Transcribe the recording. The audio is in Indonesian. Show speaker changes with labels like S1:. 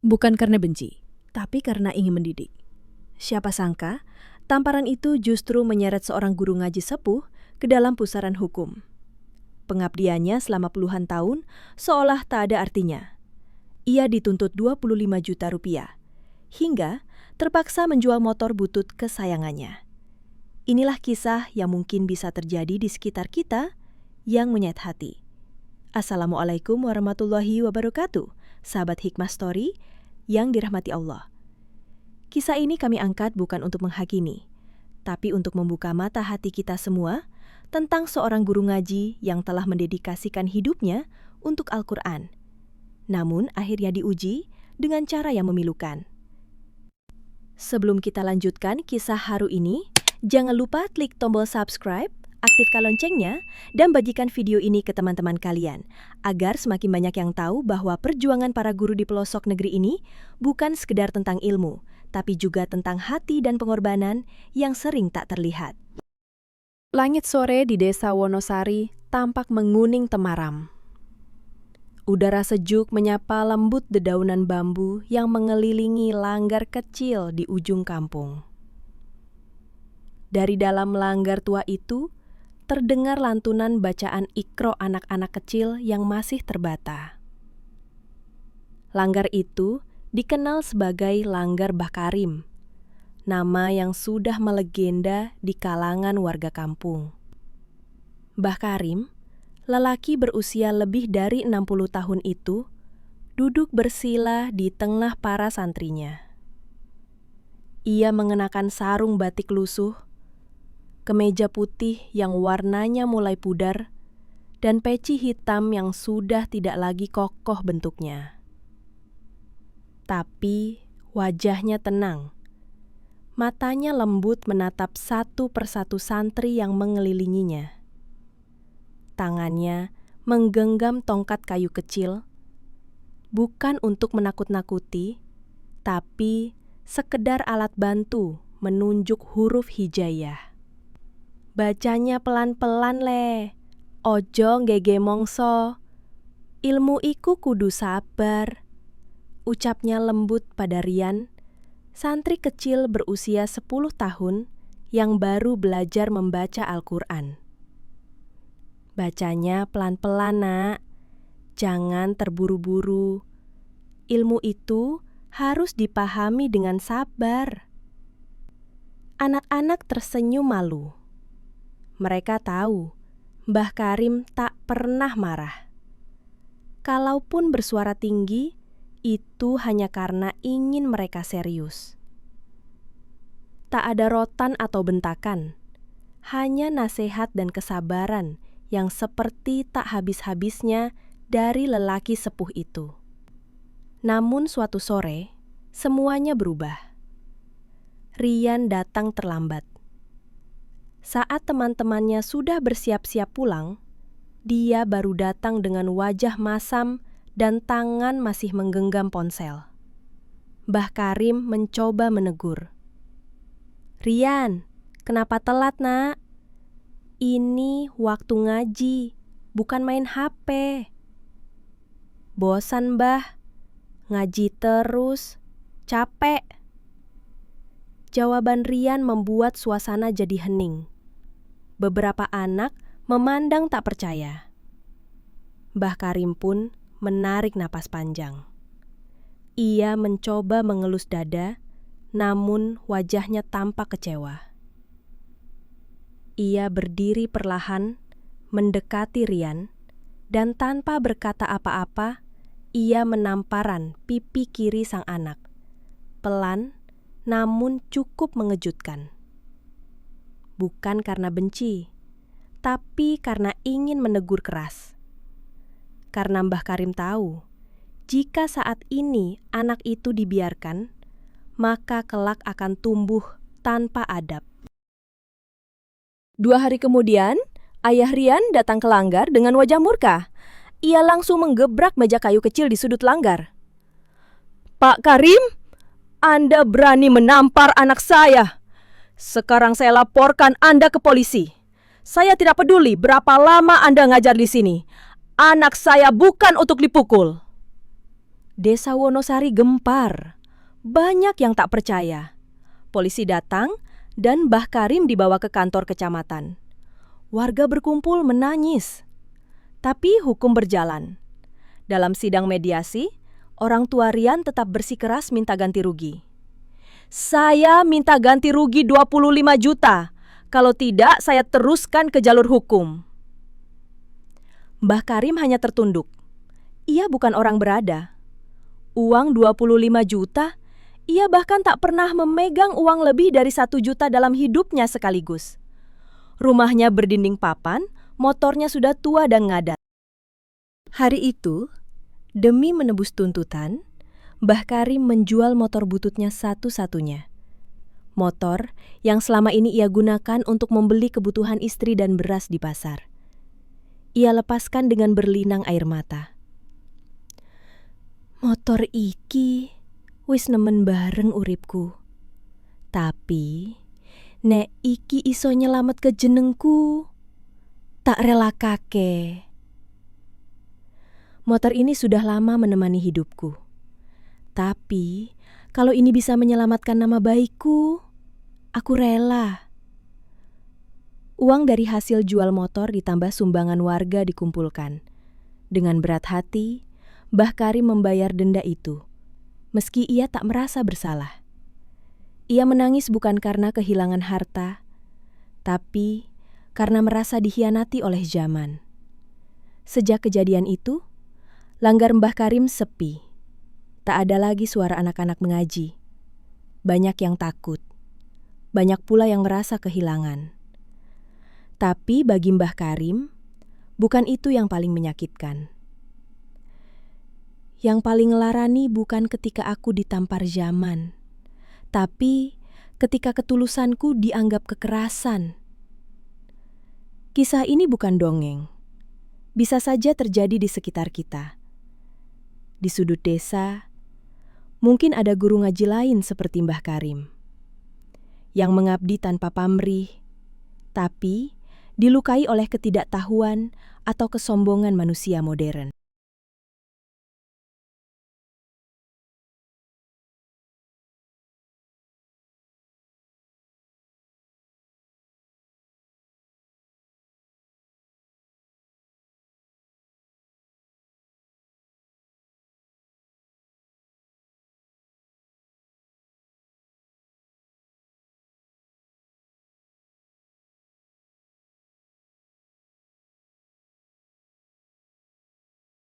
S1: Bukan karena benci, tapi karena ingin mendidik. Siapa sangka, tamparan itu justru menyeret seorang guru ngaji sepuh ke dalam pusaran hukum. Pengabdiannya selama puluhan tahun seolah tak ada artinya. Ia dituntut 25 juta rupiah, hingga terpaksa menjual motor butut kesayangannya. Inilah kisah yang mungkin bisa terjadi di sekitar kita yang menyayat hati. Assalamualaikum warahmatullahi wabarakatuh, sahabat Hikmah Story yang dirahmati Allah. Kisah ini kami angkat bukan untuk menghakimi, tapi untuk membuka mata hati kita semua tentang seorang guru ngaji yang telah mendedikasikan hidupnya untuk Al-Quran. Namun akhirnya diuji dengan cara yang memilukan. Sebelum kita lanjutkan kisah haru ini, jangan lupa klik tombol subscribe, aktifkan loncengnya, dan bagikan video ini ke teman-teman kalian, agar semakin banyak yang tahu bahwa perjuangan para guru di pelosok negeri ini bukan sekedar tentang ilmu, tapi juga tentang hati dan pengorbanan yang sering tak terlihat. Langit sore di desa Wonosari tampak menguning temaram. Udara sejuk menyapa lembut dedaunan bambu yang mengelilingi langgar kecil di ujung kampung. Dari dalam langgar tua itu, terdengar lantunan bacaan Iqra anak-anak kecil yang masih terbata. Langgar itu dikenal sebagai Langgar Mbah Karim, nama yang sudah melegenda di kalangan warga kampung. Mbah Karim, lelaki berusia lebih dari 60 tahun itu, duduk bersila di tengah para santrinya. Ia mengenakan sarung batik lusuh, kemeja putih yang warnanya mulai pudar, dan peci hitam yang sudah tidak lagi kokoh bentuknya. Tapi wajahnya tenang. Matanya lembut menatap satu persatu santri yang mengelilinginya. Tangannya menggenggam tongkat kayu kecil, bukan untuk menakut-nakuti, tapi sekedar alat bantu menunjuk huruf hijayah. Bacanya pelan-pelan le, ojo ngege mongso, ilmu iku kudu sabar, ucapnya lembut pada Rian, santri kecil berusia 10 tahun yang baru belajar membaca Al-Quran. Bacanya pelan-pelan nak, jangan terburu-buru. Ilmu itu harus dipahami dengan sabar. Anak-anak tersenyum malu. Mereka tahu Mbah Karim tak pernah marah. Kalaupun bersuara tinggi, itu hanya karena ingin mereka serius. Tak ada rotan atau bentakan, hanya nasihat dan kesabaran yang seperti tak habis-habisnya dari lelaki sepuh itu. Namun suatu sore, semuanya berubah. Rian datang terlambat. Saat teman-temannya sudah bersiap-siap pulang, dia baru datang dengan wajah masam dan tangan masih menggenggam ponsel. Mbah Karim mencoba menegur. "Rian, kenapa telat nak? Ini waktu ngaji, bukan main HP." "Bosan Mbah, ngaji terus, capek." Jawaban Rian membuat suasana jadi hening. Beberapa anak memandang tak percaya. Mbah Karim pun menarik napas panjang. Ia mencoba mengelus dada, namun wajahnya tampak kecewa. Ia berdiri perlahan, mendekati Rian, dan tanpa berkata apa-apa, ia menamparan pipi kiri sang anak. Pelan, namun cukup mengejutkan. Bukan karena benci, tapi karena ingin menegur keras. Karena Mbah Karim tahu, jika saat ini anak itu dibiarkan, maka kelak akan tumbuh tanpa adab. 2 hari kemudian, ayah Rian datang ke langgar dengan wajah murka. Ia langsung menggebrak meja kayu kecil di sudut langgar. "Pak Karim, Anda berani menampar anak saya. Sekarang saya laporkan Anda ke polisi. Saya tidak peduli berapa lama Anda ngajar di sini. Anak saya bukan untuk dipukul." Desa Wonosari gempar. Banyak yang tak percaya. Polisi datang dan Mbah Karim dibawa ke kantor kecamatan. Warga berkumpul menangis. Tapi hukum berjalan. Dalam sidang mediasi, orang tua Rian tetap bersikeras minta ganti rugi. Saya minta ganti rugi 25 juta. Kalau tidak, saya teruskan ke jalur hukum. Mbah Karim hanya tertunduk. Ia bukan orang berada. Uang 25 juta, ia bahkan tak pernah memegang uang lebih dari 1 juta dalam hidupnya sekaligus. Rumahnya berdinding papan, motornya sudah tua dan ngadat. Hari itu, demi menebus tuntutan, Mbah Karim menjual motor bututnya satu-satunya. Motor yang selama ini ia gunakan untuk membeli kebutuhan istri dan beras di pasar. Ia lepaskan dengan berlinang air mata. Motor iki wis nemen bareng uripku. Tapi nek iki iso nyelamet ke jenengku, tak relakake. Motor ini sudah lama menemani hidupku. Tapi kalau ini bisa menyelamatkan nama baikku, aku rela. Uang dari hasil jual motor ditambah sumbangan warga dikumpulkan. Dengan berat hati, Mbah Karim membayar denda itu, meski ia tak merasa bersalah. Ia menangis bukan karena kehilangan harta, tapi karena merasa dikhianati oleh zaman. Sejak kejadian itu, langgar Mbah Karim sepi. Tak ada lagi suara anak-anak mengaji. Banyak yang takut. Banyak pula yang merasa kehilangan. Tapi bagi Mbah Karim, bukan itu yang paling menyakitkan. Yang paling ngelarani bukan ketika aku ditampar zaman, tapi ketika ketulusanku dianggap kekerasan. Kisah ini bukan dongeng. Bisa saja terjadi di sekitar kita. Di sudut desa, mungkin ada guru ngaji lain seperti Mbah Karim, yang mengabdi tanpa pamrih, tapi dilukai oleh ketidaktahuan atau kesombongan manusia modern.